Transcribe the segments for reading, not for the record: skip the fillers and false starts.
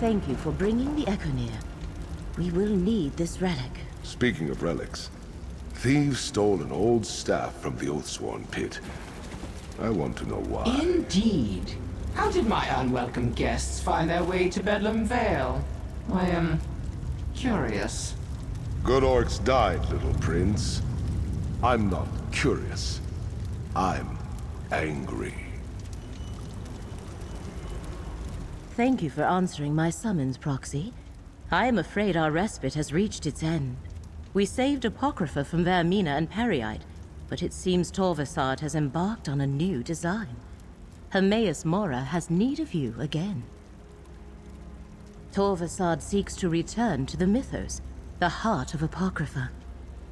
thank you for bringing the Echonir. We will need this relic. Speaking of relics, thieves stole an old staff from the Oathsworn pit. I want to know why. Indeed. How did my unwelcome guests find their way to Bedlam Vale? I am curious. Good orcs died, little prince. I'm not curious. I'm angry. Thank you for answering my summons, Proxy. I am afraid our respite has reached its end. We saved Apocrypha from Vermina and Peryite, but it seems Torvesard has embarked on a new design. Hermaeus Mora has need of you again. Torvesard seeks to return to the Mythos, the heart of Apocrypha.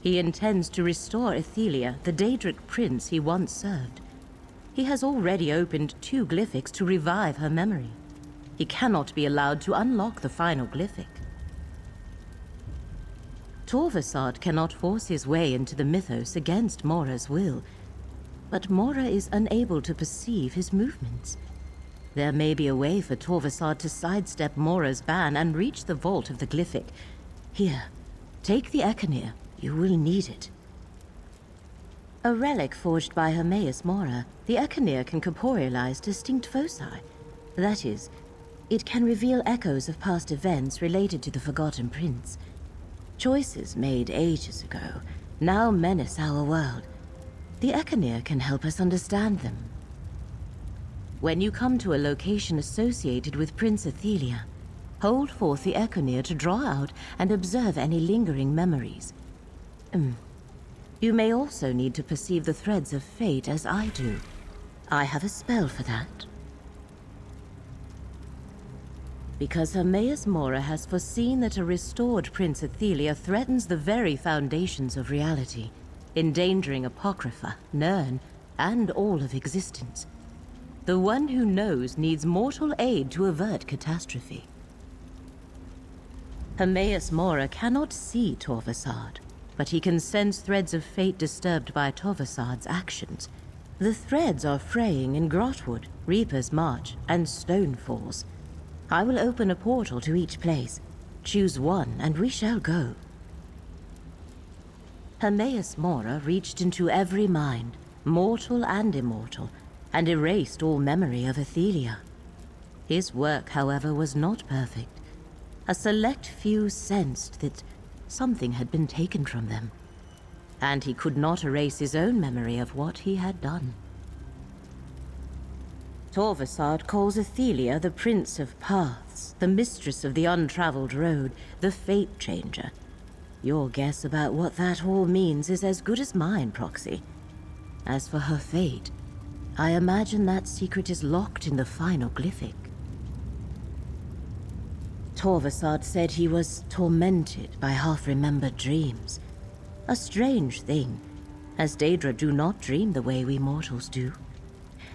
He intends to restore Ithelia, the Daedric prince he once served. He has already opened 2 glyphics to revive her memory. He cannot be allowed to unlock the final glyphic. Torvesard cannot force his way into the Mythos against Mora's will, but Mora is unable to perceive his movements. There may be a way for Torvesard to sidestep Mora's ban and reach the vault of the glyphic. Here, take the Echonir. You will need it. A relic forged by Hermaeus Mora, the Echonir can corporealize distinct foci. That is, it can reveal echoes of past events related to the Forgotten Prince. Choices made ages ago now menace our world. The Echonir can help us understand them. When you come to a location associated with Prince Ithelia, hold forth the Echonir to draw out and observe any lingering memories. You may also need to perceive the threads of fate as I do. I have a spell for that. Because Hermaeus Mora has foreseen that a restored Prince Ithelia threatens the very foundations of reality, endangering Apocrypha, Nirn, and all of existence. The one who knows needs mortal aid to avert catastrophe. Hermaeus Mora cannot see Torvesard, but he can sense threads of fate disturbed by Torvesard's actions. The threads are fraying in Grahtwood, Reaper's March, and Stonefalls. I will open a portal to each place. Choose one, and we shall go. Hermaeus Mora reached into every mind, mortal and immortal, and erased all memory of Ithelia. His work, however, was not perfect. A select few sensed that something had been taken from them, and he could not erase his own memory of what he had done. Torvesard calls Ithelia the Prince of Paths, the Mistress of the Untraveled Road, the Fate Changer. Your guess about what that all means is as good as mine, Proxy. As for her fate, I imagine that secret is locked in the final glyphic. Torvesard said he was tormented by half-remembered dreams. A strange thing, as Daedra do not dream the way we mortals do.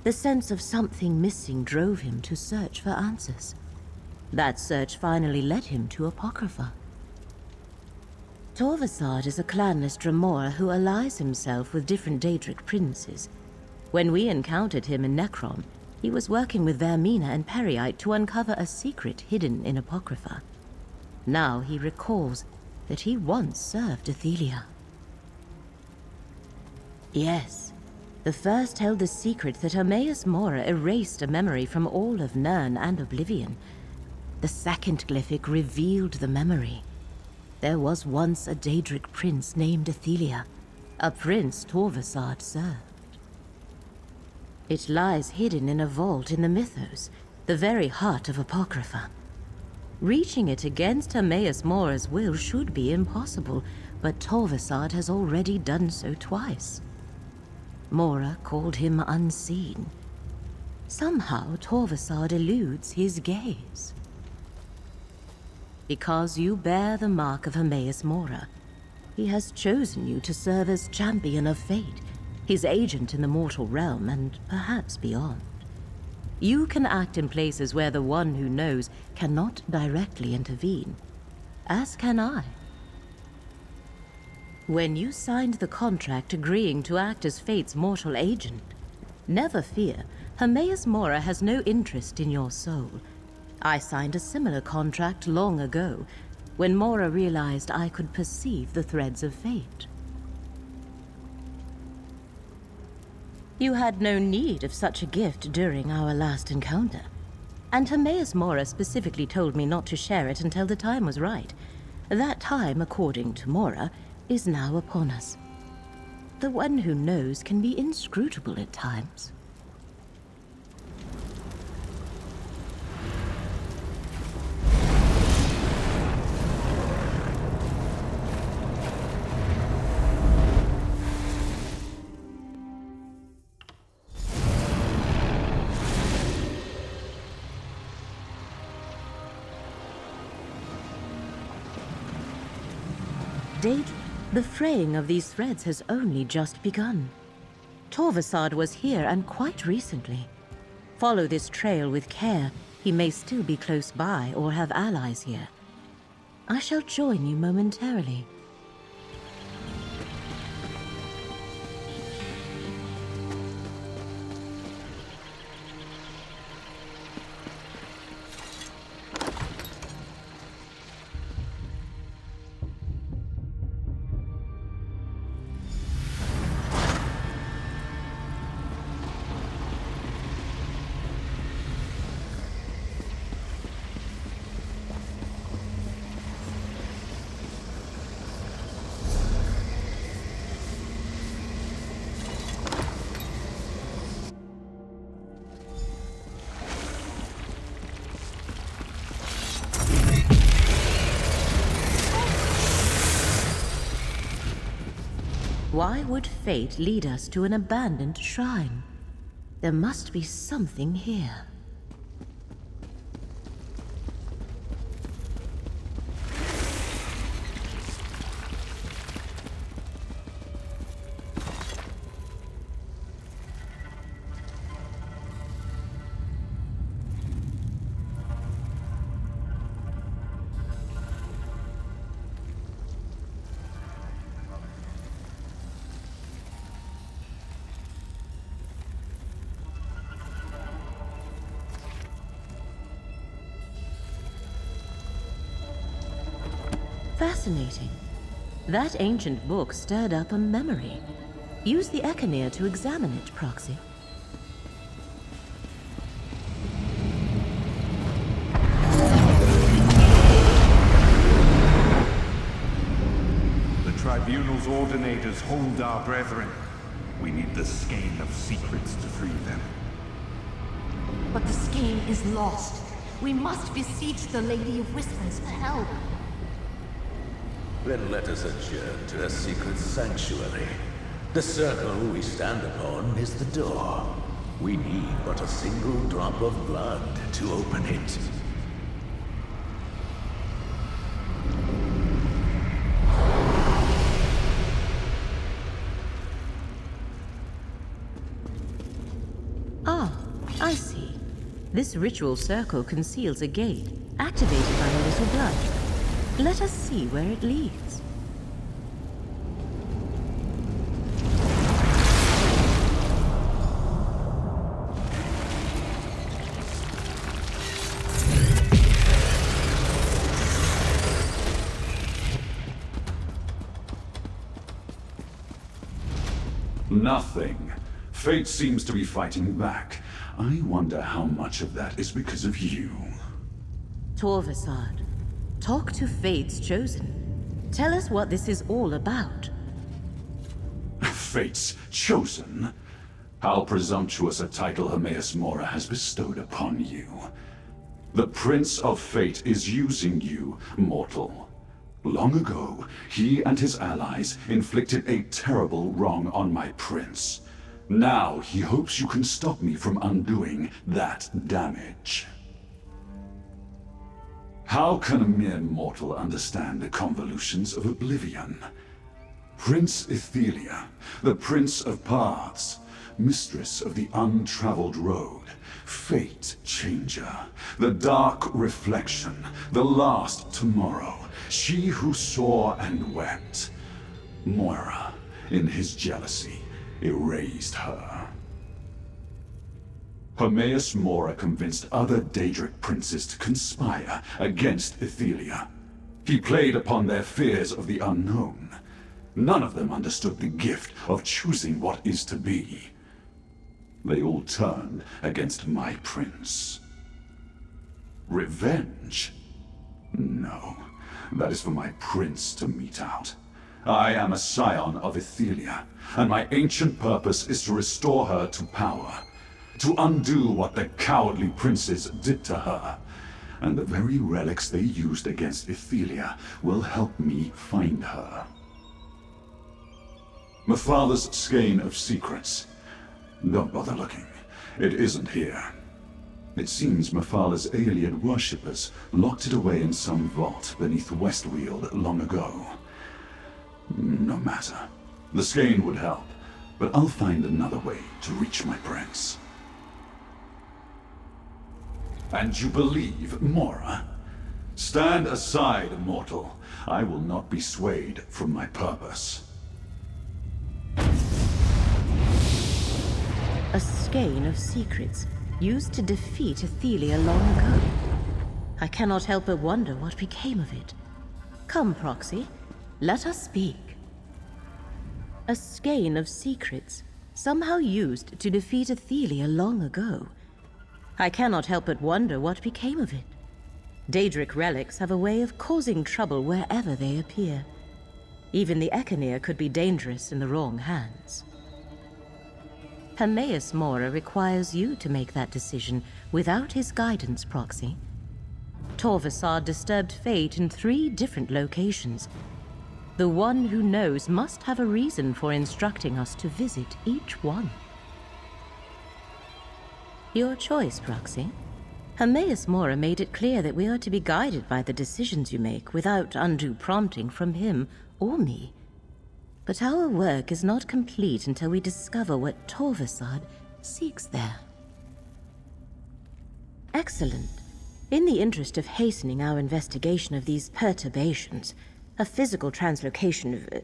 The sense of something missing drove him to search for answers. That search finally led him to Apocrypha. Torvesard is a clanless Dremora who allies himself with different Daedric princes. When we encountered him in Necrom, he was working with Vermina and Peryite to uncover a secret hidden in Apocrypha. Now he recalls that he once served Ithelia. Yes, the first held the secret that Hermaeus Mora erased a memory from all of Nirn and Oblivion. The second glyphic revealed the memory. There was once a Daedric prince named Ithelia, a prince Torvesard served. It lies hidden in a vault in the Mythos, the very heart of Apocrypha. Reaching it against Hermaeus Mora's will should be impossible, but Torvesard has already done so twice. Mora called him unseen. Somehow Torvesard eludes his gaze. Because you bear the mark of Hermaeus Mora, he has chosen you to serve as champion of fate, his agent in the mortal realm, and perhaps beyond. You can act in places where the one who knows cannot directly intervene, as can I. When you signed the contract agreeing to act as fate's mortal agent, never fear, Hermaeus Mora has no interest in your soul. I signed a similar contract long ago, when Mora realized I could perceive the threads of fate. You had no need of such a gift during our last encounter, and Hermaeus Mora specifically told me not to share it until the time was right. That time, according to Mora, is now upon us. The one who knows can be inscrutable at times. The fraying of these threads has only just begun. Torvesard was here, and quite recently. Follow this trail with care. He may still be close by or have allies here. I shall join you momentarily. Why would fate lead us to an abandoned shrine? There must be something here. Fascinating. That ancient book stirred up a memory. Use the Echonir to examine it, Proxy. The Tribunal's ordinators hold our brethren. We need the skein of secrets to free them. But the skein is lost. We must beseech the Lady of Whispers for help. Then let us adjourn to a secret sanctuary. The circle we stand upon is the door. We need but a single drop of blood to open it. Ah, I see. This ritual circle conceals a gate, activated by a little blood. Let us see where it leads. Nothing. Fate seems to be fighting back. I wonder how much of that is because of you. Torvesard, talk to Fate's chosen. Tell us what this is all about. Fate's chosen? How presumptuous a title Hermaeus Mora has bestowed upon you. The Prince of Fate is using you, mortal. Long ago, he and his allies inflicted a terrible wrong on my prince. Now he hopes you can stop me from undoing that damage. How can a mere mortal understand the convolutions of oblivion? Prince Ithelia, the Prince of Paths, Mistress of the Untraveled Road, Fate Changer, the Dark Reflection, the Last Tomorrow, she who saw and wept. Mora, in his jealousy, erased her. Hermaeus Mora convinced other Daedric princes to conspire against Ithelia. He played upon their fears of the unknown. None of them understood the gift of choosing what is to be. They all turned against my prince. Revenge? No, that is for my prince to mete out. I am a scion of Ithelia, and my ancient purpose is to restore her to power, to undo what the cowardly princes did to her. And the very relics they used against Ithelia will help me find her. Mephala's skein of secrets. Don't bother looking. It isn't here. It seems Mephala's alien worshippers locked it away in some vault beneath Westweald long ago. No matter. The skein would help, but I'll find another way to reach my prince. And you believe Mora? Stand aside, mortal. I will not be swayed from my purpose. A skein of secrets used to defeat Ithelia long ago. I cannot help but wonder what became of it. Come, Proxy, let us speak. A skein of secrets, somehow used to defeat Ithelia long ago. I cannot help but wonder what became of it. Daedric relics have a way of causing trouble wherever they appear. Even the Echonir could be dangerous in the wrong hands. Hermaeus Mora requires you to make that decision without his guidance, Proxy. Torvesard disturbed fate in 3 different locations. The one who knows must have a reason for instructing us to visit each one. Your choice, Proxy. Hermaeus Mora made it clear that we are to be guided by the decisions you make without undue prompting from him or me. But our work is not complete until we discover what Torvesard seeks there. Excellent. In the interest of hastening our investigation of these perturbations, a physical translocation of...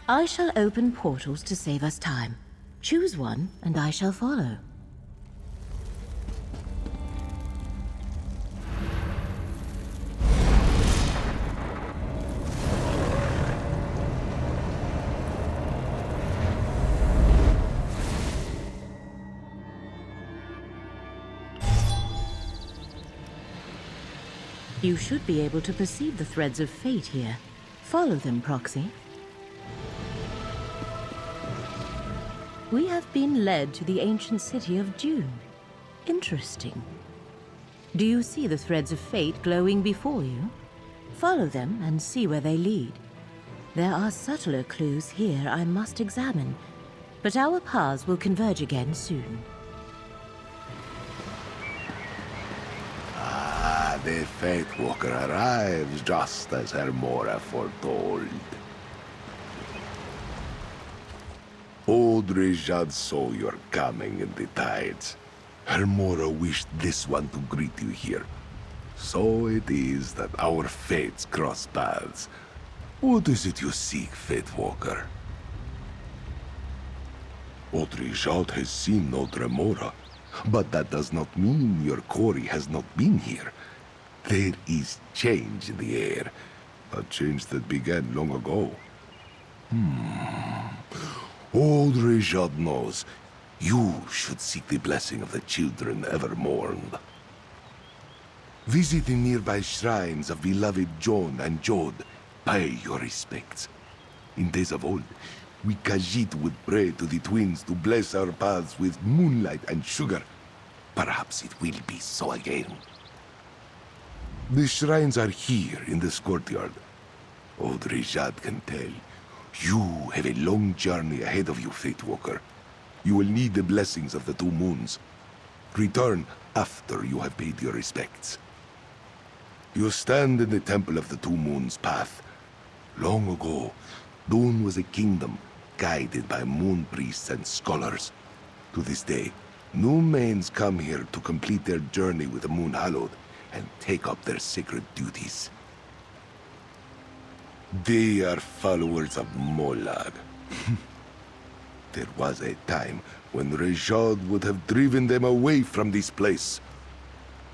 I shall open portals to save us time. Choose one, and I shall follow. You should be able to perceive the threads of fate here. Follow them, Proxy. We have been led to the ancient city of Dune. Interesting. Do you see the threads of fate glowing before you? Follow them and see where they lead. There are subtler clues here I must examine, but our paths will converge again soon. The Faith Walker arrives just as Her Mora foretold. Old Rejad saw your coming in the tides. Her Mora wished this one to greet you here. So it is that our fates cross paths. What is it you seek, Faith Walker? Old Rejad has seen Old Remora, but that does not mean your quarry has not been here. There is change in the air, a change that began long ago. Old Rejad knows you should seek the blessing of the children ever mourned. Visit the nearby shrines of beloved Jon and Jod. Pay your respects. In days of old, we Khajiit would pray to the twins to bless our paths with moonlight and sugar. Perhaps it will be so again. The shrines are here in this courtyard. Old Rejad can tell. You have a long journey ahead of you, Fate Walker. You will need the blessings of the 2 moons. Return after you have paid your respects. You stand in the Temple of the 2 Moons path. Long ago, Dune was a kingdom guided by moon priests and scholars. To this day, new mains come here to complete their journey with the moon hallowed and take up their sacred duties. They are followers of Molag. There was a time when Rejad would have driven them away from this place.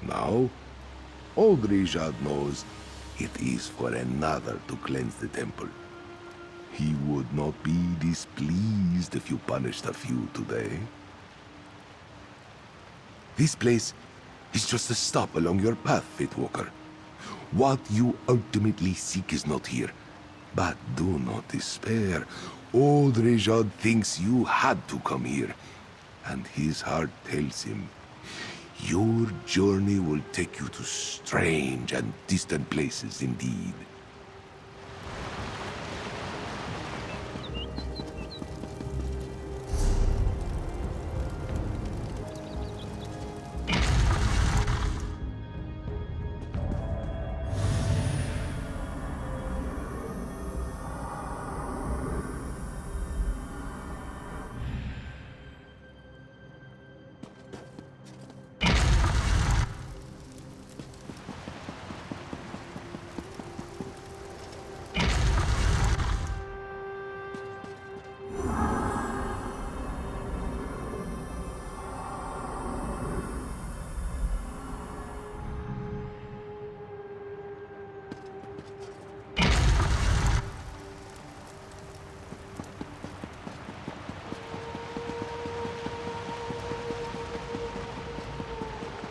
Now, old Rejad knows it is for another to cleanse the temple. He would not be displeased if you punished a few today. This place is just a stop along your path, Fatewalker. What you ultimately seek is not here. But do not despair. Old Rejad thinks you had to come here, and his heart tells him your journey will take you to strange and distant places indeed.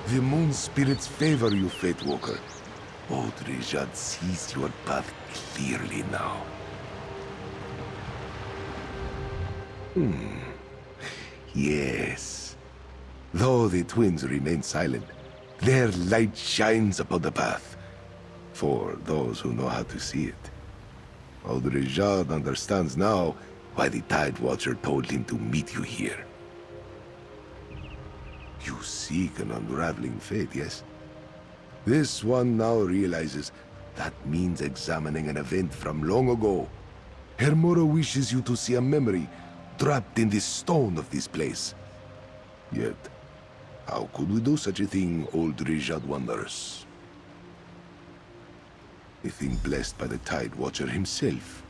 The moon spirits favor you, Fatewalker. Old Rejad sees your path clearly now. Yes. Though the twins remain silent, their light shines upon the path. For those who know how to see it. Old Rejad understands now why the Tide Watcher told him to meet you here. You seek an unraveling fate, yes? This one now realizes that means examining an event from long ago. Mora wishes you to see a memory trapped in the stone of this place. Yet, how could we do such a thing, old Rejad wonders? A thing blessed by the Tide Watcher himself.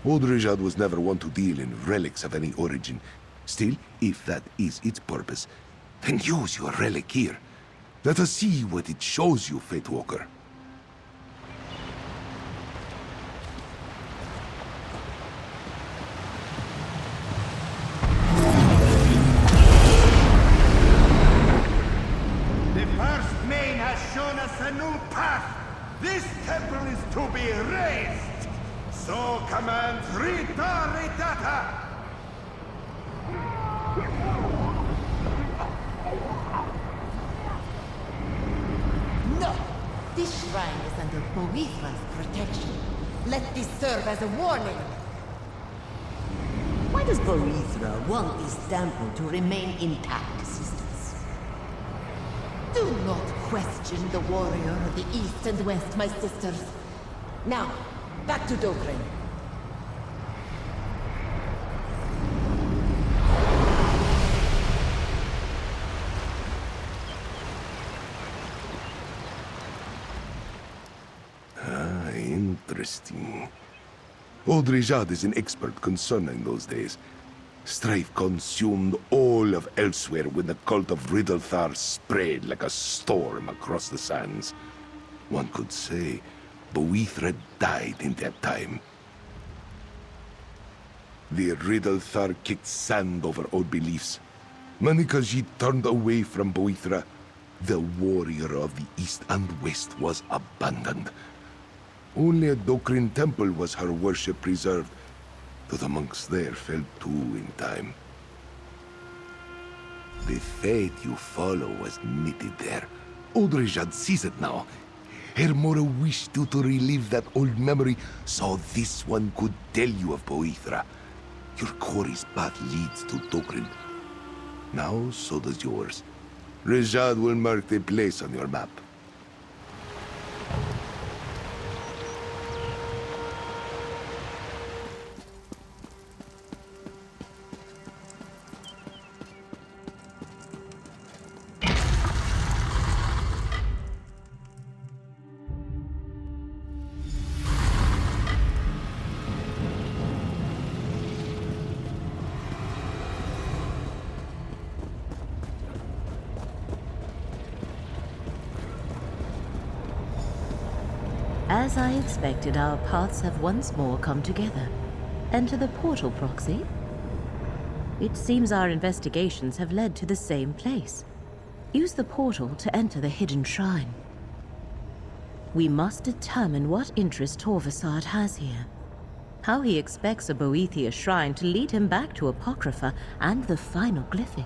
Old Rejad was never one to deal in relics of any origin. Still, if that is its purpose, then use your relic here. Let us see what it shows you, Fatewalker. The first main has shown us a new path. This temple is to be raised. So commands Rita Redata. No! This shrine is under Boethra's protection. Let this serve as a warning. Why does Boethra want this temple to remain intact, sisters? Do not question the warrior of the east and west, my sisters. Now, back to Dokren. Interesting. Old Rejad is an expert concerning those days. Strife consumed all of Elsewhere when the cult of Riddlethar spread like a storm across the sands. One could say Boethra died in that time. The Riddlethar kicked sand over old beliefs. Mantikora turned away from Boethra. The warrior of the east and west was abandoned. Only a Dokrin temple was her worship preserved, though the monks there fell too in time. The fate you follow was knitted there. Old Rejad sees it now. Mora wished you to relive that old memory, so this one could tell you of Boethra. Your quarry's path leads to Dokrin. Now, so does yours. Rejad will mark the place on your map. As I expected, our paths have once more come together. Enter the portal, Proxy. It seems our investigations have led to the same place. Use the portal to enter the hidden shrine. We must determine what interest Torvesard has here. How he expects a Boethia shrine to lead him back to Apocrypha and the final glyphic.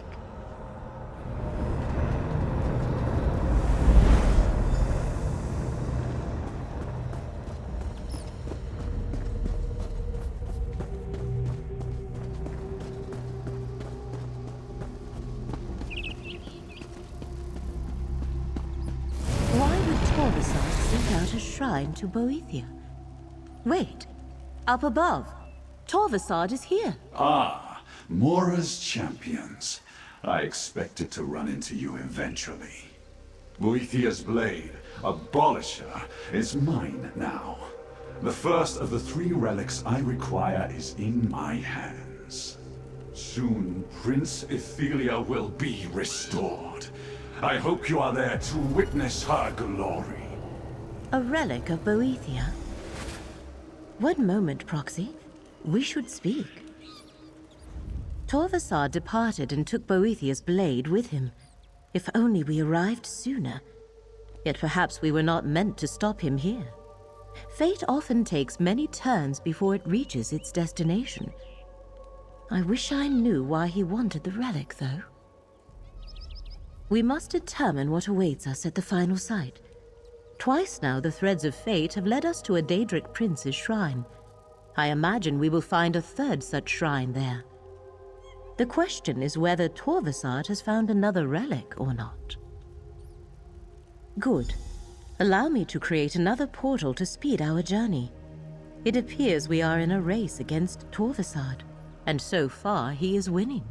A shrine to Boethia. Wait, up above. Torvesard is here. Ah, Mora's champions. I expected to run into you eventually. Boethia's blade, Abolisher, is mine now. The first of the 3 relics I require is in my hands. Soon, Prince Ithelia will be restored. I hope you are there to witness her glory. A relic of Boethia? One moment, Proxy. We should speak. Torvesard departed and took Boethia's blade with him. If only we arrived sooner. Yet perhaps we were not meant to stop him here. Fate often takes many turns before it reaches its destination. I wish I knew why he wanted the relic, though. We must determine what awaits us at the final site. Twice now the threads of fate have led us to a Daedric prince's shrine. I imagine we will find a 3rd such shrine there. The question is whether Torvesard has found another relic or not. Good. Allow me to create another portal to speed our journey. It appears we are in a race against Torvesard, and so far he is winning.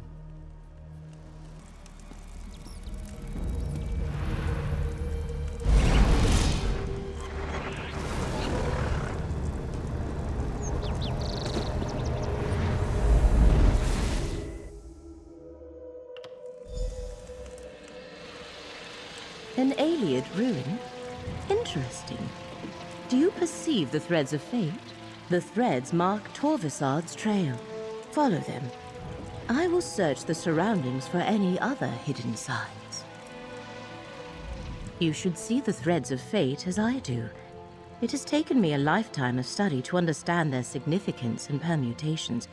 An Ayleid ruin? Interesting. Do you perceive the threads of fate? The threads mark Torvesard's trail. Follow them. I will search the surroundings for any other hidden signs. You should see the threads of fate as I do. It has taken me a lifetime of study to understand their significance and permutations,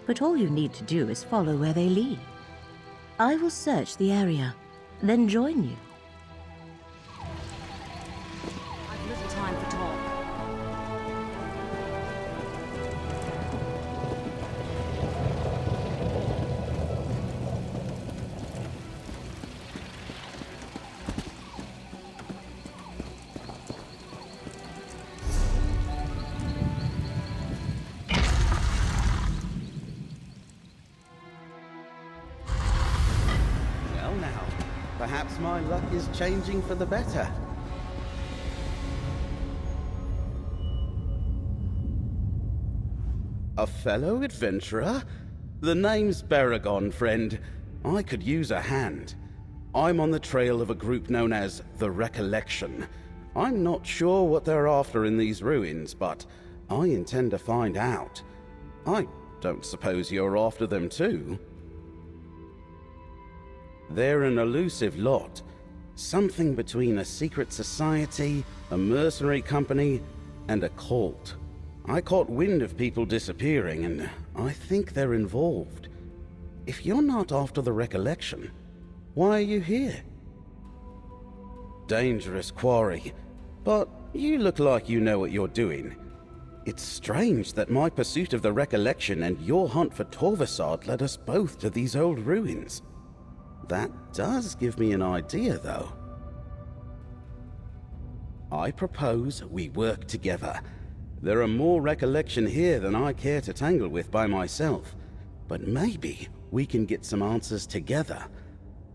but all you need to do is follow where they lead. I will search the area, then join you. Perhaps my luck is changing for the better. A fellow adventurer? The name's Baragon, friend. I could use a hand. I'm on the trail of a group known as the Recollection. I'm not sure what they're after in these ruins, but I intend to find out. I don't suppose you're after them too? They're an elusive lot. Something between a secret society, a mercenary company, and a cult. I caught wind of people disappearing, and I think they're involved. If you're not after the Recollection, why are you here? Dangerous quarry, but you look like you know what you're doing. It's strange that my pursuit of the Recollection and your hunt for Torvesard led us both to these old ruins. That does give me an idea, though. I propose we work together. There are more Recollection here than I care to tangle with by myself, but maybe we can get some answers together.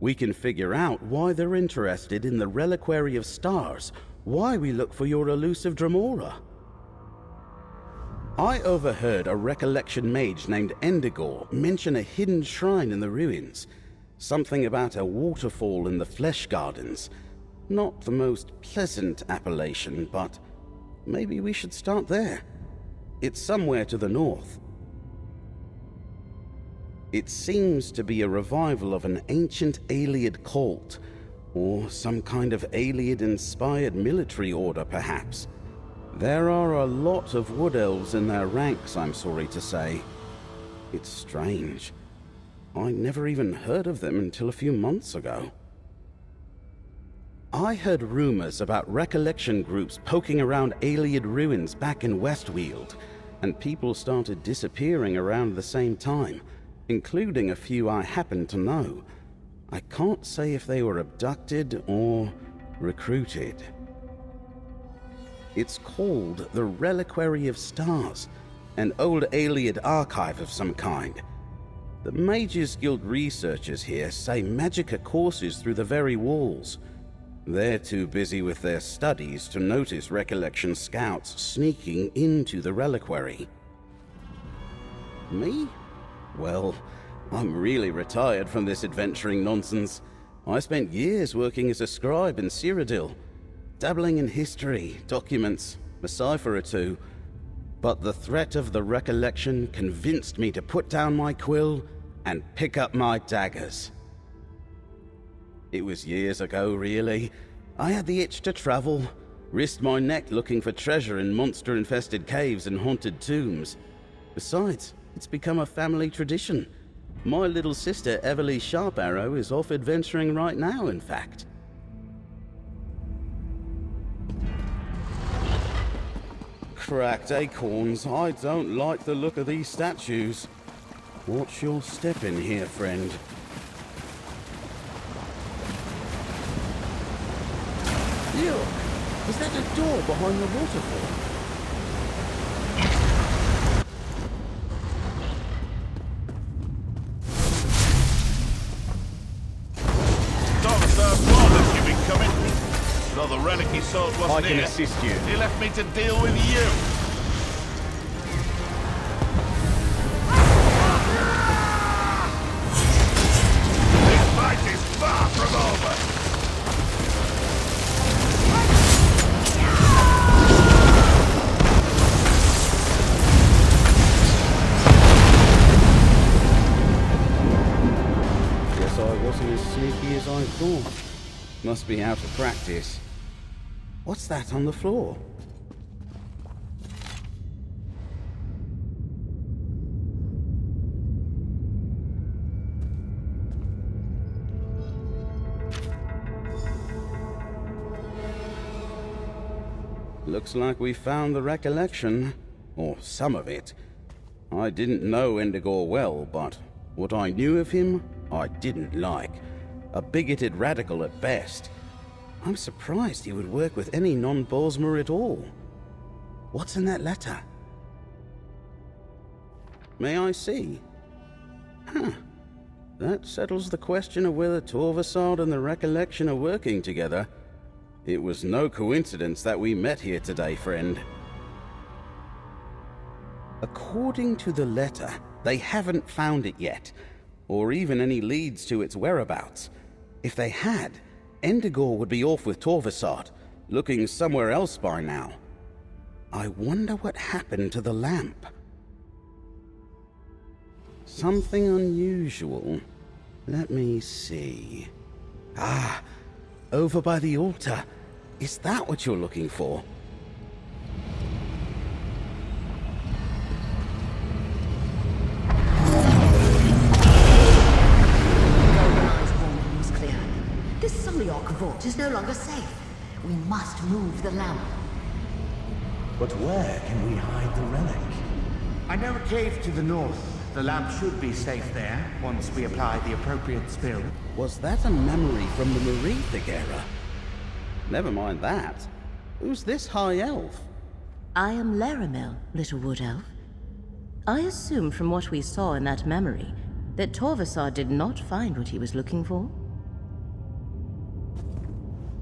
We can figure out why they're interested in the Reliquary of Stars, why we look for your elusive Dremora. I overheard a Recollection mage named Endigor mention a hidden shrine in the ruins. Something about a waterfall in the Flesh Gardens. Not the most pleasant appellation, but maybe we should start there. It's somewhere to the north. It seems to be a revival of an ancient Ayleid cult, or some kind of Ayleid-inspired military order, perhaps. There are a lot of wood elves in their ranks, I'm sorry to say. It's strange. I never even heard of them until a few months ago. I heard rumors about recollection groups poking around Ayleid ruins back in Westweald, and people started disappearing around the same time, including a few I happen to know. I can't say if they were abducted or recruited. It's called the Reliquary of Stars, an old Ayleid archive of some kind. The Mages Guild researchers here say Magicka courses through the very walls. They're too busy with their studies to notice recollection scouts sneaking into the reliquary. Me? Well, I'm really retired from this adventuring nonsense. I spent years working as a scribe in Cyrodiil, dabbling in history, documents, a cipher or two. But the threat of the recollection convinced me to put down my quill and pick up my daggers. It was years ago, really. I had the itch to travel, risked my neck looking for treasure in monster-infested caves and haunted tombs. Besides, it's become a family tradition. My little sister, Everly Sharparrow, is off adventuring right now, in fact. Cracked acorns, I don't like the look of these statues. Watch your step in here, friend. Look! Is that a door behind the waterfall? Torvesard warned us you'd be coming. Though the relic he sought wasn't I can here, assist you. he left me to deal with you. This fight is far from over. I wasn't as sneaky as I thought. Must be out of practice. What's that on the floor? Looks like we found the recollection, or some of it. I didn't know Endigor well, but what I knew of him, I didn't like. A bigoted radical at best. I'm surprised he would work with any non-Bosmer at all. What's in that letter? May I see? Huh. That settles the question of whether Torvesard and the Recollection are working together. It was no coincidence that we met here today, friend. According to the letter, they haven't found it yet, or even any leads to its whereabouts. If they had, Endigor would be off with Torvesard, looking somewhere else by now. I wonder what happened to the lamp. Something unusual. Let me see. Ah, over by the altar. Is that what you're looking for? This Suriok vault is no longer safe. We must move the lamp. But where can we hide the relic? I know a cave to the north. The lamp should be safe there, once we apply the appropriate spell. Was that a memory from the Merethic era? Never mind that. Who's this high elf? I am Leramil, little wood elf. I assume from what we saw in that memory that Torvesard did not find what he was looking for.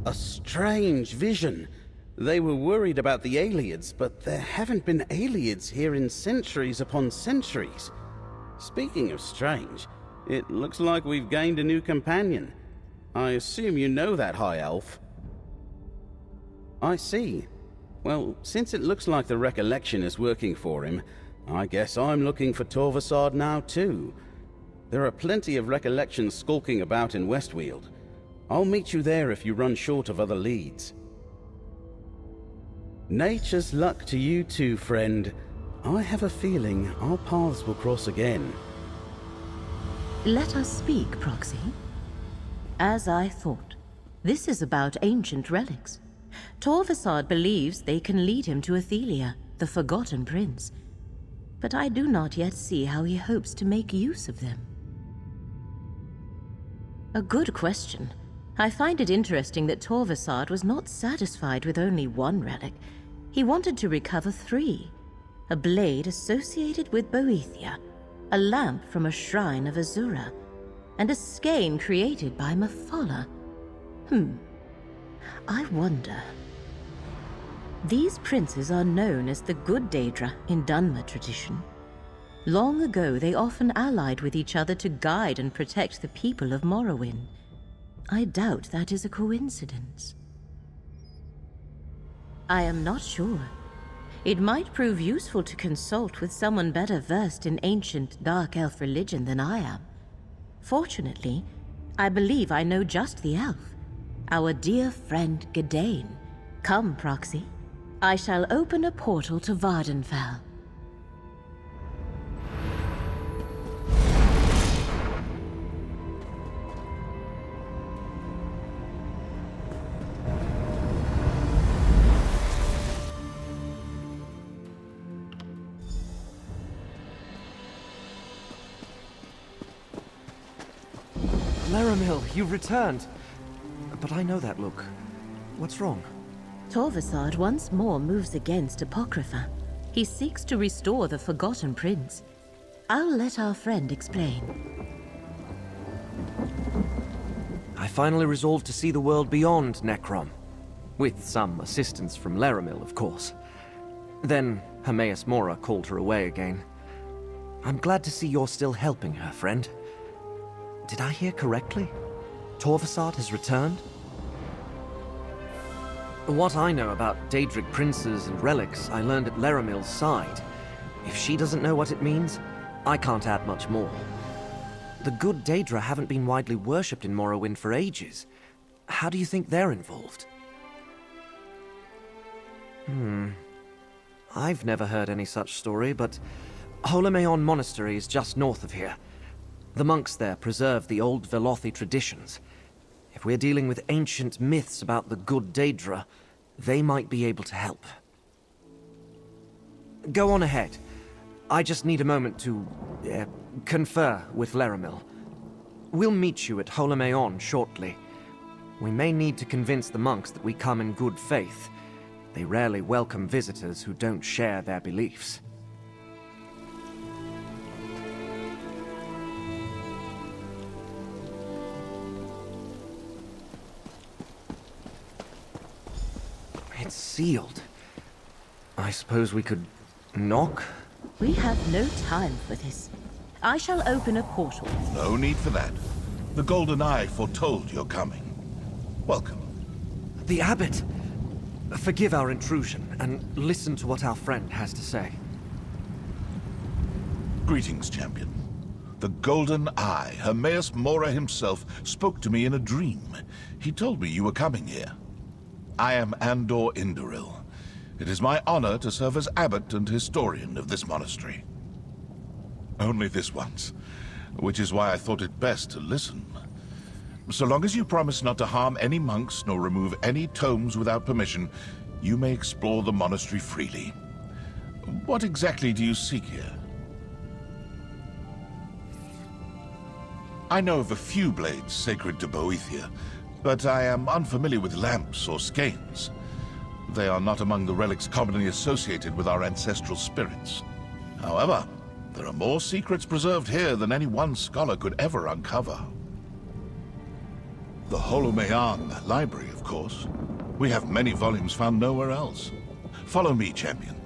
A strange vision. They were worried about the Ayleids, but there haven't been Ayleids here in centuries upon centuries. Speaking of strange, it looks like we've gained a new companion. I assume you know that high elf. I see. Well, since it looks like the recollection is working for him, I guess I'm looking for Torvesard now too. There are plenty of recollections skulking about in Westweald. I'll meet you there if you run short of other leads. Nature's luck to you too, friend. I have a feeling our paths will cross again. Let us speak, Proxy. As I thought, this is about ancient relics. Torvesard believes they can lead him to Ithelia, the Forgotten Prince. But I do not yet see how he hopes to make use of them. A good question. I find it interesting that Torvesard was not satisfied with only one relic. He wanted to recover 3. A blade associated with Boethia, a lamp from a shrine of Azura, and a skein created by Mephala. I wonder. These princes are known as the Good Daedra in Dunmer tradition. Long ago, they often allied with each other to guide and protect the people of Morrowind. I doubt that is a coincidence. I am not sure. It might prove useful to consult with someone better versed in ancient dark elf religion than I am. Fortunately, I believe I know just the elf, our dear friend Gadayn. Come, Proxy. I shall open a portal to Vvardenfell. Leramil, you returned. But I know that look. What's wrong? Torvesard once more moves against Apocrypha. He seeks to restore the Forgotten Prince. I'll let our friend explain. I finally resolved to see the world beyond Necrom. With some assistance from Leramil, of course. Then Hermaeus Mora called her away again. I'm glad to see you're still helping her, friend. Did I hear correctly? Torvesard has returned? What I know about Daedric princes and relics, I learned at Leramil's side. If she doesn't know what it means, I can't add much more. The good Daedra haven't been widely worshipped in Morrowind for ages. How do you think they're involved? I've never heard any such story, but Holamayan Monastery is just north of here. The monks there preserve the old Velothi traditions. If we're dealing with ancient myths about the good Daedra, they might be able to help. Go on ahead. I just need a moment to confer with Leramil. We'll meet you at Holamayan shortly. We may need to convince the monks that we come in good faith. They rarely welcome visitors who don't share their beliefs. It's sealed. I suppose we could knock? We have no time for this. I shall open a portal. No need for that. The Golden Eye foretold your coming. Welcome. The Abbot! Forgive our intrusion, and listen to what our friend has to say. Greetings, champion. The Golden Eye, Hermaeus Mora himself, spoke to me in a dream. He told me you were coming here. I am Andor Indoril. It is my honor to serve as abbot and historian of this monastery. Only this once, which is why I thought it best to listen. So long as you promise not to harm any monks nor remove any tomes without permission, you may explore the monastery freely. What exactly do you seek here? I know of a few blades sacred to Boethia, but I am unfamiliar with lamps or skeins. They are not among the relics commonly associated with our ancestral spirits. However, there are more secrets preserved here than any one scholar could ever uncover. The Holamayan Library, of course. We have many volumes found nowhere else. Follow me, champion.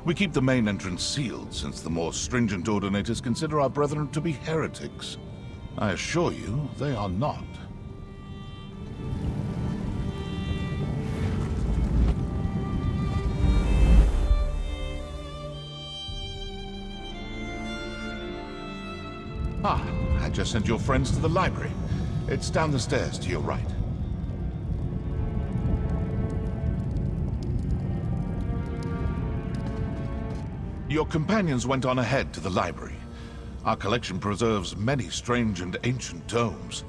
We keep the main entrance sealed, since the more stringent ordinators consider our brethren to be heretics. I assure you, they are not. Ah, I just sent your friends to the library. It's down the stairs to your right. Your companions went on ahead to the library. Our collection preserves many strange and ancient tomes.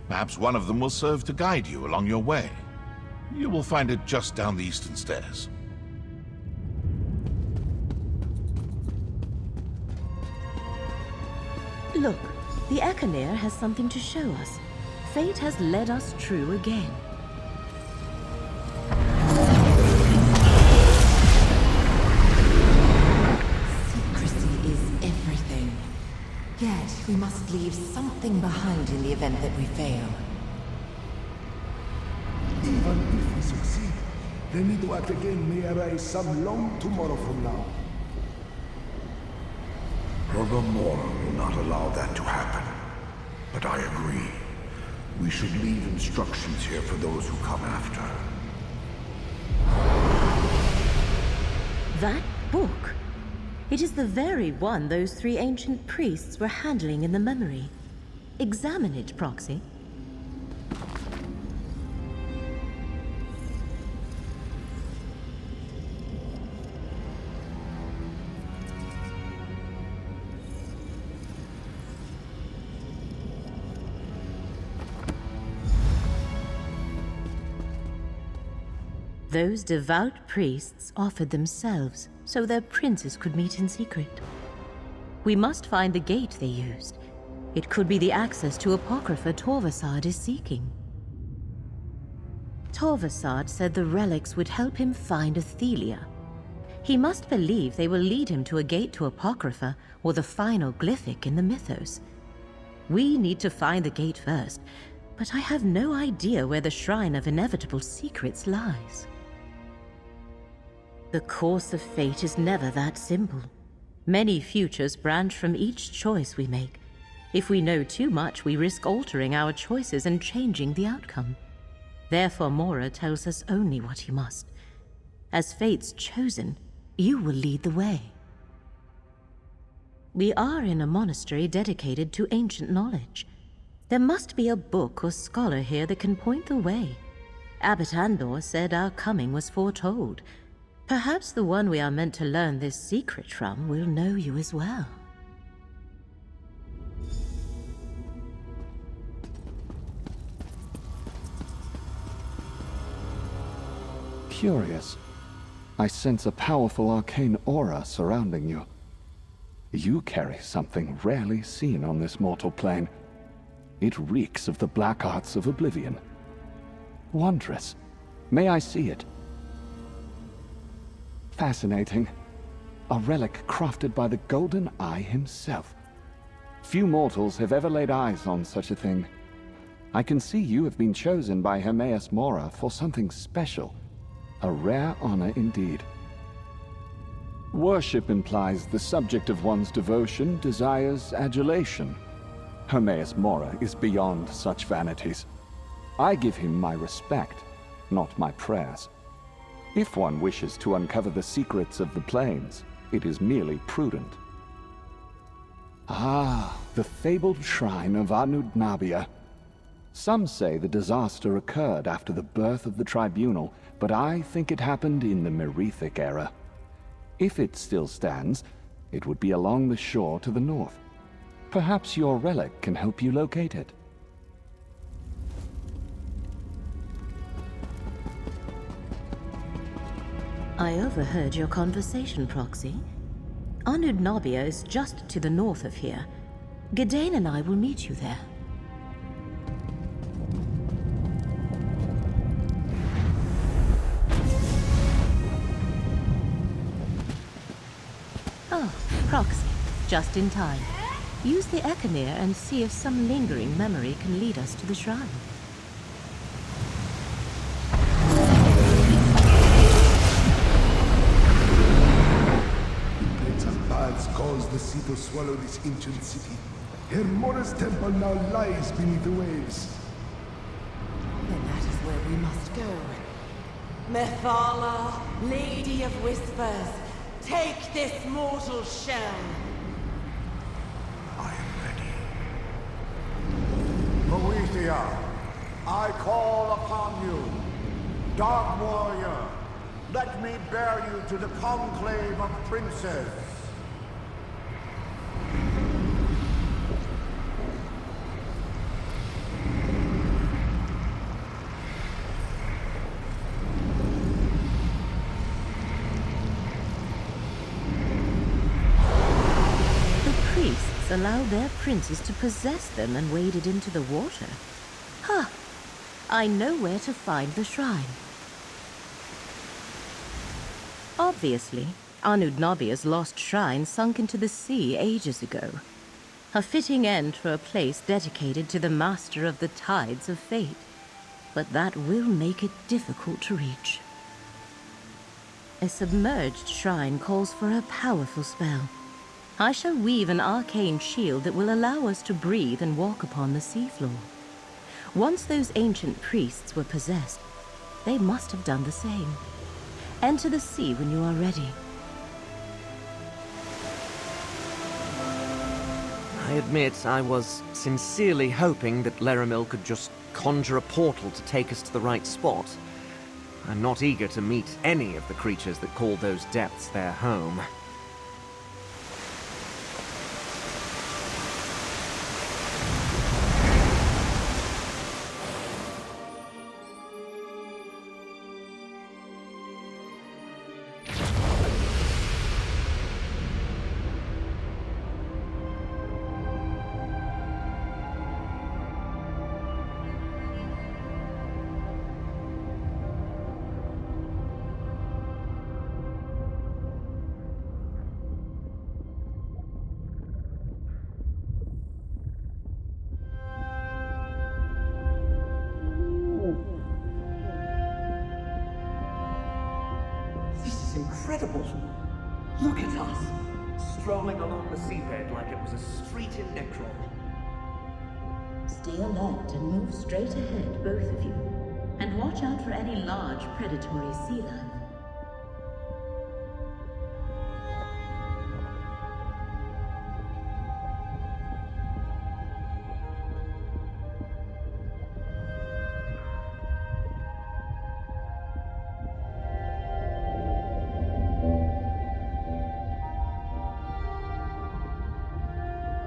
Perhaps one of them will serve to guide you along your way. You will find it just down the eastern stairs. Look, the Echonir has something to show us. Fate has led us true again. Secrecy is everything. Yet, we must leave something behind in the event that we fail. Even if we succeed, the need to act again may arise some long tomorrow from now. Brother Mora will not allow that to happen. But I agree. We should leave instructions here for those who come after. That book! It is the very one those 3 ancient priests were handling in the memory. Examine it, Proxy. Those devout priests offered themselves so their princes could meet in secret. We must find the gate they used. It could be the access to Apocrypha Torvesard is seeking. Torvesard said the relics would help him find Ithelia. He must believe they will lead him to a gate to Apocrypha or the final glyphic in the Mythos. We need to find the gate first, but I have no idea where the Shrine of Inevitable Secrets lies. The course of fate is never that simple. Many futures branch from each choice we make. If we know too much, we risk altering our choices and changing the outcome. Therefore, Mora tells us only what he must. As fate's chosen, you will lead the way. We are in a monastery dedicated to ancient knowledge. There must be a book or scholar here that can point the way. Abbot Andor said our coming was foretold. Perhaps the one we are meant to learn this secret from will know you as well. Curious. I sense a powerful arcane aura surrounding you. You carry something rarely seen on this mortal plane. It reeks of the black arts of oblivion. Wondrous. May I see it? Fascinating. A relic crafted by the Golden Eye himself. Few mortals have ever laid eyes on such a thing. I can see you have been chosen by Hermaeus Mora for something special. A rare honor indeed. Worship implies the subject of one's devotion desires adulation. Hermaeus Mora is beyond such vanities. I give him my respect, not my prayers. If one wishes to uncover the secrets of the plains, it is merely prudent. Ah, the fabled shrine of Anudnabia. Some say the disaster occurred after the birth of the tribunal, but I think it happened in the Merethic era. If it still stands, it would be along the shore to the north. Perhaps your relic can help you locate it. I overheard your conversation, Proxy. Anudnabia is just to the north of here. Gadayn and I will meet you there. Oh, Proxy, just in time. Use the Echonir and see if some lingering memory can lead us to the shrine. Caused the sea to swallow this ancient city. Mora's temple now lies beneath the waves. Then that is where we must go. Mephala, Lady of Whispers, take this mortal shell. I am ready. Ithelia, I call upon you. Dark warrior, let me bear you to the conclave of princes. Allowed their princes to possess them and waded into the water. Huh. I know where to find the shrine. Obviously, Anudnabia's lost shrine sunk into the sea ages ago. A fitting end for a place dedicated to the master of the tides of fate. But that will make it difficult to reach. A submerged shrine calls for a powerful spell. I shall weave an arcane shield that will allow us to breathe and walk upon the seafloor. Once those ancient priests were possessed, they must have done the same. Enter the sea when you are ready. I admit I was sincerely hoping that Leramil could just conjure a portal to take us to the right spot. I'm not eager to meet any of the creatures that call those depths their home. Incredible! Look at us! Strolling along the seabed like it was a street in Necrom. Stay alert and move straight ahead, both of you. And watch out for any large predatory sea life.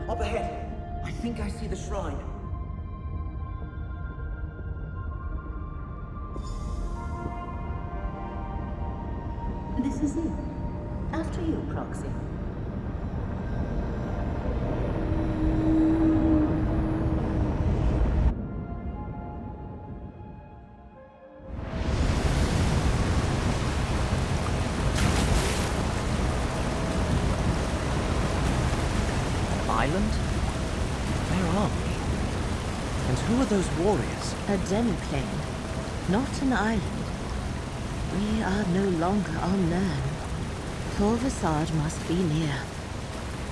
Up ahead! I think I see the shrine. This is it. After you, Proxy. Island? Where are we? And who are those warriors? A demiplane, not an island. We are no longer on Nern. Torvesard must be near.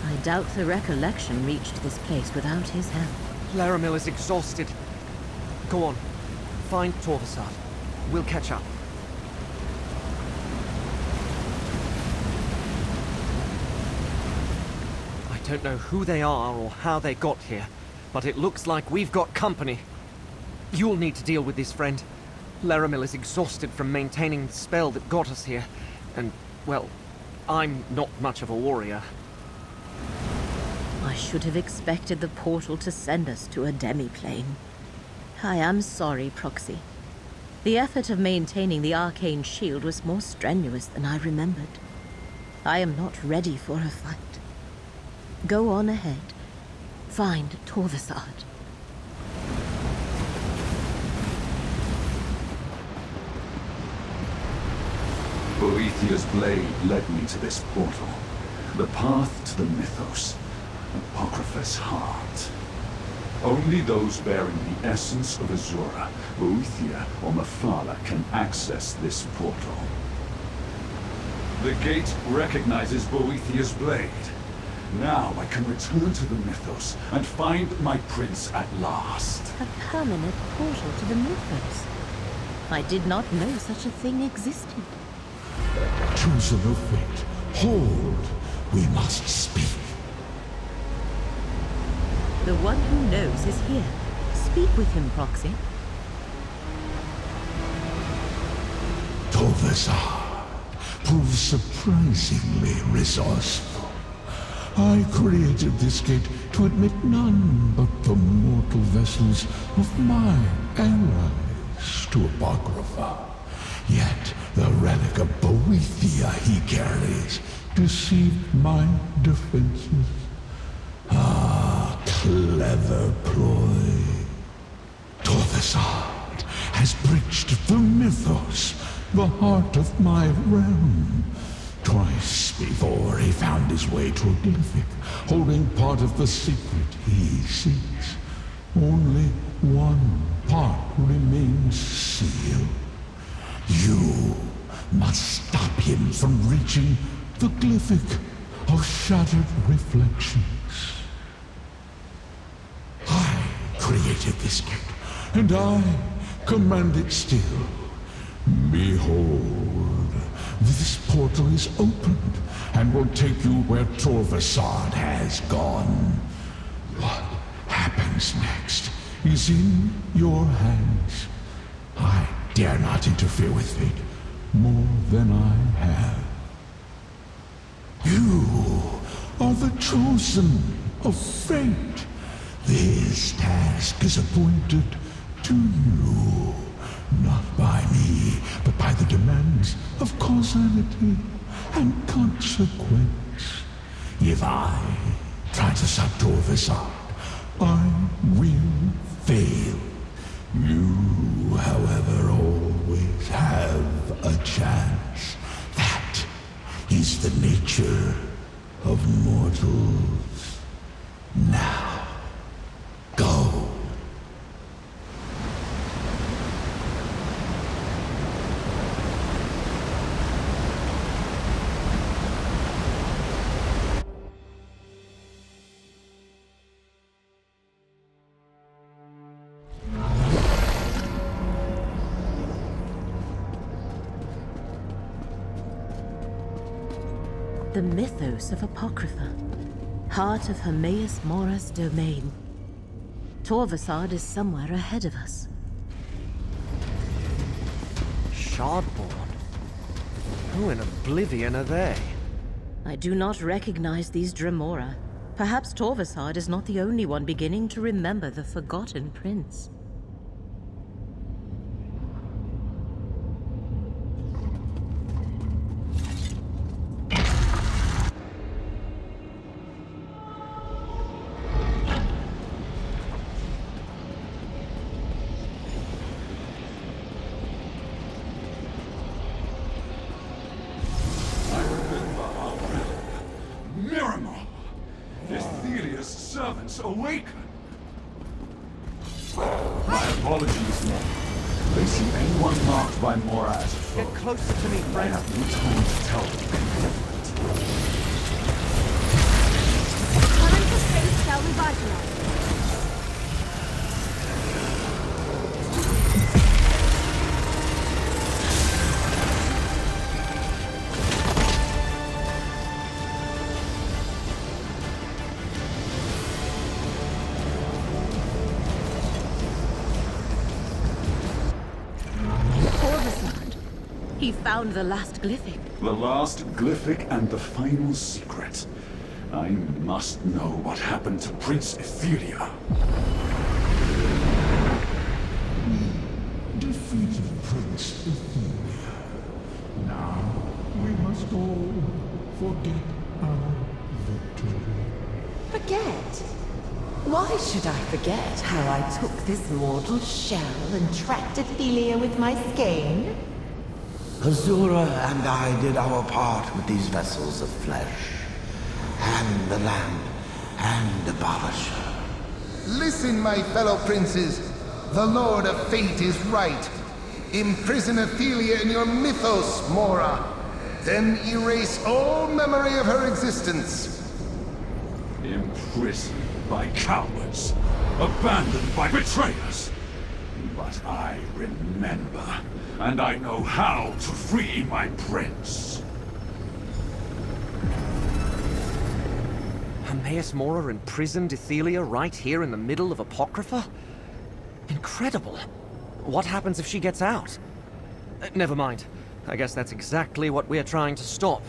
I doubt the Recollection reached this place without his help. Leramil is exhausted. Go on. Find Torvesard. We'll catch up. I don't know who they are or how they got here, but it looks like we've got company. You'll need to deal with this, friend. Leramil is exhausted from maintaining the spell that got us here, and, well, I'm not much of a warrior. I should have expected the portal to send us to a demiplane. I am sorry, Proxy. The effort of maintaining the arcane shield was more strenuous than I remembered. I am not ready for a fight. Go on ahead. Find Torvesard. Boethiah's blade led me to this portal. The path to the Mythos. Apocryphus heart. Only those bearing the essence of Azura, Boethiah or Mephala can access this portal. The gate recognizes Boethiah's blade. Now I can return to the Mythos and find my prince at last. A permanent portal to the Mythos. I did not know such a thing existed. Chosen of fate, hold! We must speak. The one who knows is here. speak with him, Proxy? Torvesard proves surprisingly resourceful. I created this gate to admit none but the mortal vessels of my allies to Apocrypha. Yet the relic of Boethia he carries deceived my defenses. Ah, clever ploy. Torvesard has breached the Mythos, the heart of my realm. Twice before he found his way to a glyphic, holding part of the secret he seeks. Only one part remains sealed. You must stop him from reaching the glyphic of shattered reflections. I created this gate, and I command it still. Behold, this portal is opened, and will take you where Torvesard has gone. What happens next is in your hands. I dare not interfere with fate more than I have. You are the chosen of fate. This task is appointed to you, not by me, but by the demands of causality and consequence. If I try to stop Torvesard, I will fail. You, however, always have a chance. That is the nature of mortals. Now, go. The Mythos of Apocrypha, heart of Hermaeus Mora's domain. Torvesard is somewhere ahead of us. Shardborn? Who in oblivion are they? I do not recognize these Dremora. Perhaps Torvesard is not the only one beginning to remember the Forgotten Prince. Mirromoor! Ithelia's servants awaken! My apologies, men. They see anyone marked by Mora as a foe. Get closer to me, friend. I have no time to tell them. Current of space shall revitalize. He found the last glyphic. The last glyphic and the final secret. I must know what happened to Prince Ithelia. We defeated Prince Ithelia. Now we must all forget our victory. Forget? Why should I forget how I took this mortal shell and tracked Ithelia with my skein? Azura and I did our part with these vessels of flesh, and the land, and abolish her. Listen, my fellow princes. The Lord of Fate is right. Imprison Ithelia in your mythos, Mora. Then erase all memory of her existence. Imprisoned by cowards, abandoned by betrayers. But I remember, and I know how to free my prince. Hermaeus Mora imprisoned Ithelia right here in the middle of Apocrypha? Incredible. What happens if she gets out? Never mind. I guess that's exactly what we're trying to stop.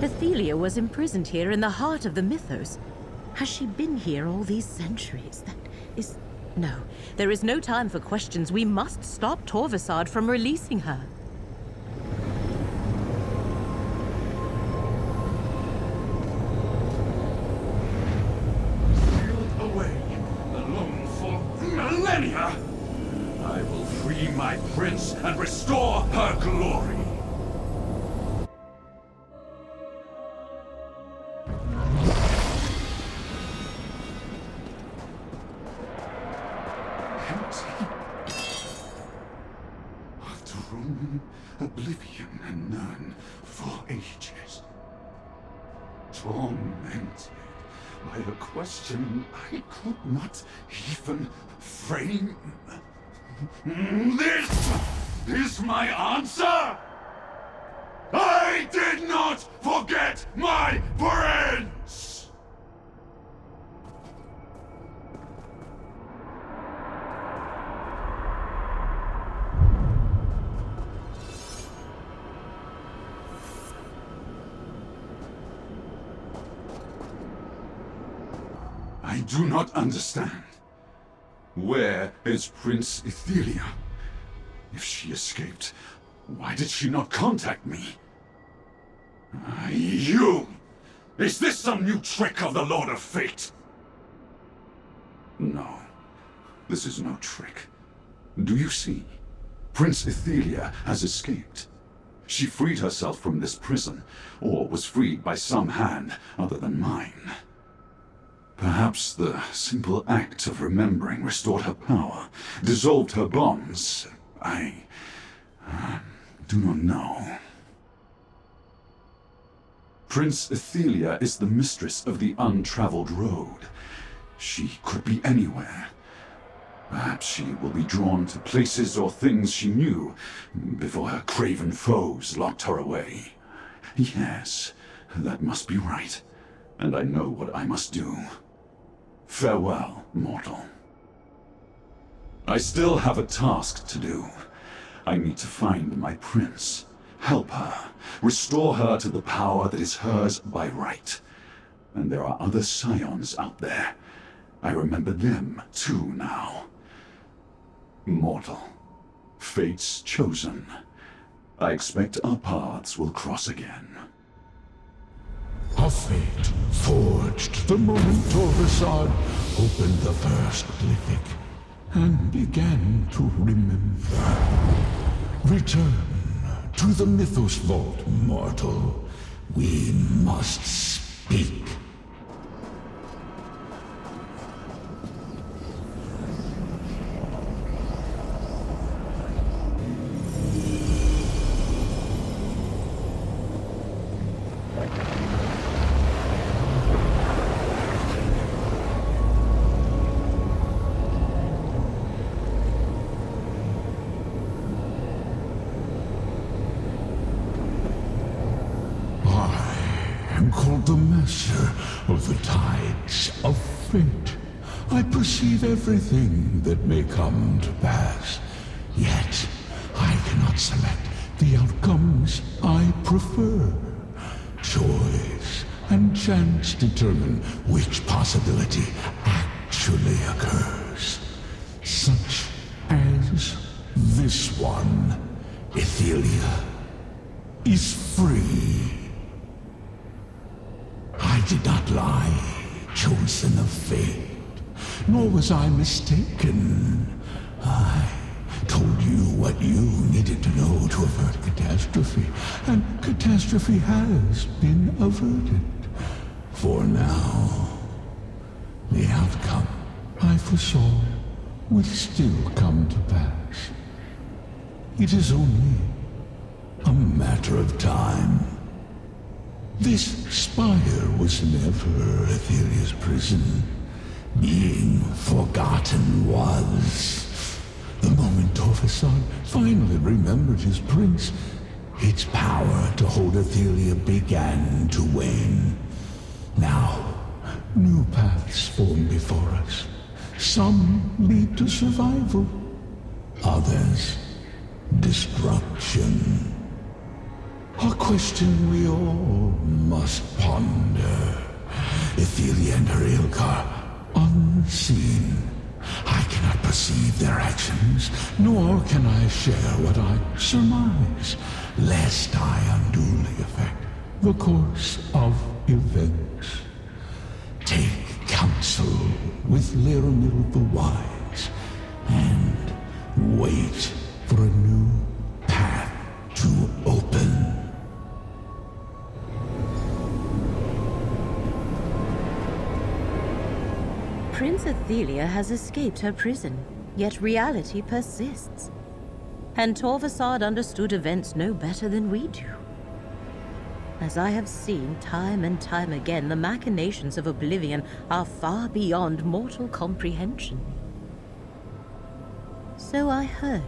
Ithelia was imprisoned here in the heart of the Mythos. Has she been here all these centuries? That is... No, there is no time for questions. We must stop Torvesard from releasing her. Sealed away, alone for millennia, I will free my prince and restore her glory. After roaming oblivion and none for ages, tormented by a question I could not even frame. This is my answer! I did not forget my prince! I do not understand. Where is Prince Ithelia? If she escaped, why did she not contact me? You! Is this some new trick of the Lord of Fate? No, this is no trick. Do you see? Prince Ithelia has escaped. She freed herself from this prison, or was freed by some hand other than mine. Perhaps the simple act of remembering restored her power, dissolved her bonds. I do not know. Prince Ithelia is the mistress of the untraveled road. She could be anywhere. Perhaps she will be drawn to places or things she knew before her craven foes locked her away. Yes, that must be right, and I know what I must do. Farewell, mortal. I still have a task to do. I need to find my prince, help her, restore her to the power that is hers by right. And there are other scions out there. I remember them too now. Mortal, fate's chosen. I expect our paths will cross again. A fate forged the moment Torvesard opened the first glyphic and began to remember. Return to the Mythos Vault, mortal. We must speak. The master of the tides of fate. I perceive everything that may come to pass, yet I cannot select the outcomes I prefer. Choice and chance determine which possibility actually occurs, such as this one. Ithelia is free. I did not lie, chosen of fate, nor was I mistaken. I told you what you needed to know to avert catastrophe, and catastrophe has been averted. For now, the outcome I foresaw will still come to pass. It is only a matter of time. This spire was never Ethelia's prison. Being forgotten was. The moment Torvesard finally remembered his prince, its power to hold Ithelia began to wane. Now, new paths form before us. Some lead to survival, others destruction. A question we all must ponder. Ithelia and her Ilkar, unseen. I cannot perceive their actions, nor can I share what I surmise, lest I unduly affect the course of events. Take counsel with Leramil the Wise, and wait for a new path to open. Prince Ithelia has escaped her prison, yet reality persists. And Torvesard understood events no better than we do. As I have seen time and time again, the machinations of Oblivion are far beyond mortal comprehension. So I heard,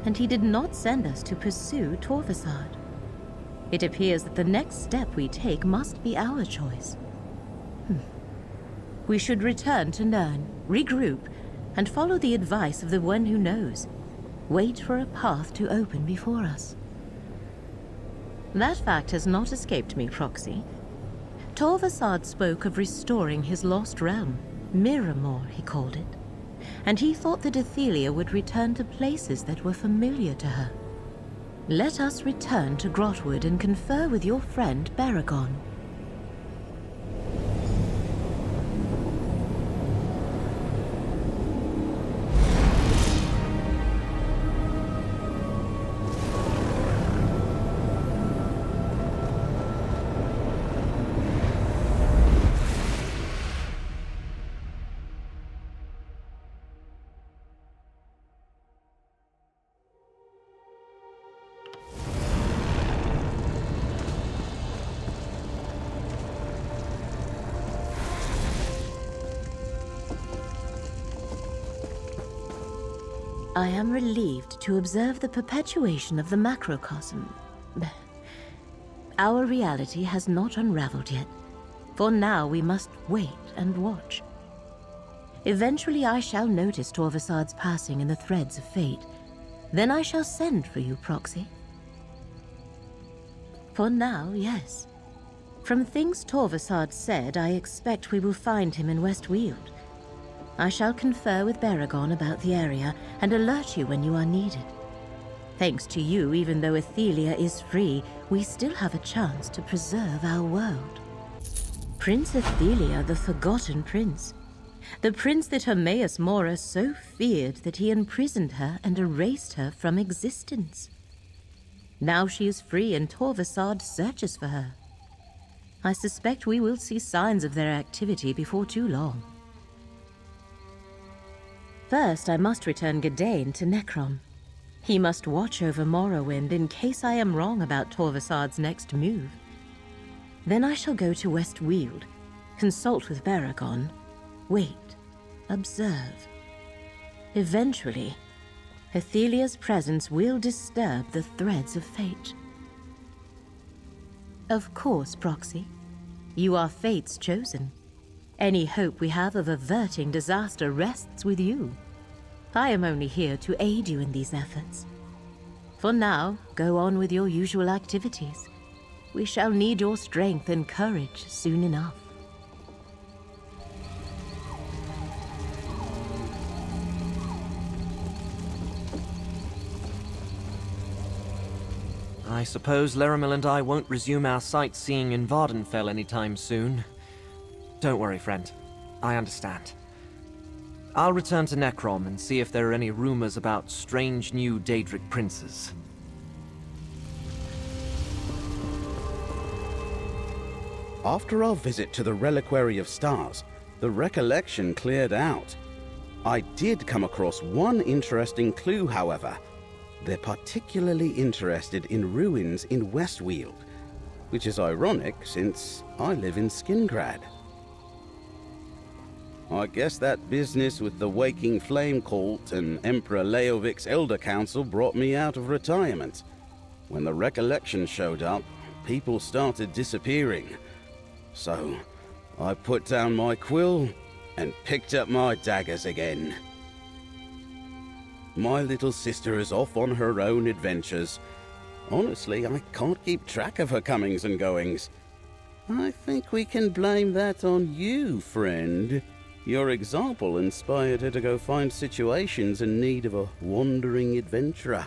and he did not send us to pursue Torvesard. It appears that the next step we take must be our choice. We should return to Nirn, regroup, and follow the advice of the one who knows. Wait for a path to open before us. That fact has not escaped me, Proxy. Torvesard spoke of restoring his lost realm. Mirromoor, he called it. And he thought that Ithelia would return to places that were familiar to her. Let us return to Grahtwood and confer with your friend Baragon. I am relieved to observe the perpetuation of the macrocosm. Our reality has not unraveled yet. For now we must wait and watch. Eventually I shall notice Torvesard's passing in the threads of fate. Then I shall send for you, Proxy. For now, yes. From things Torvesard said, I expect we will find him in Westweald. I shall confer with Baragon about the area and alert you when you are needed. Thanks to you, even though Ithelia is free, we still have a chance to preserve our world. Prince Ithelia, the Forgotten Prince. The prince that Hermaeus Mora so feared that he imprisoned her and erased her from existence. Now she is free and Torvesard searches for her. I suspect we will see signs of their activity before too long. First, I must return Gadayn to Necrom. He must watch over Morrowind in case I am wrong about Torvesard's next move. Then I shall go to Westweald, consult with Baragon, wait, observe. Eventually, Ithelia's presence will disturb the threads of fate. Of course, Proxy. You are fate's chosen. Any hope we have of averting disaster rests with you. I am only here to aid you in these efforts. For now, go on with your usual activities. We shall need your strength and courage soon enough. I suppose Leramil and I won't resume our sightseeing in Vvardenfell anytime soon. Don't worry, friend. I understand. I'll return to Necrom and see if there are any rumors about strange new Daedric princes. After our visit to the Reliquary of Stars, the recollection cleared out. I did come across one interesting clue, however. They're particularly interested in ruins in Westweald, which is ironic since I live in Skingrad. I guess that business with the Waking Flame Cult and Emperor Leovic's Elder Council brought me out of retirement. When the recollection showed up, people started disappearing. So, I put down my quill and picked up my daggers again. My little sister is off on her own adventures. Honestly, I can't keep track of her comings and goings. I think we can blame that on you, friend. Your example inspired her to go find situations in need of a wandering adventurer.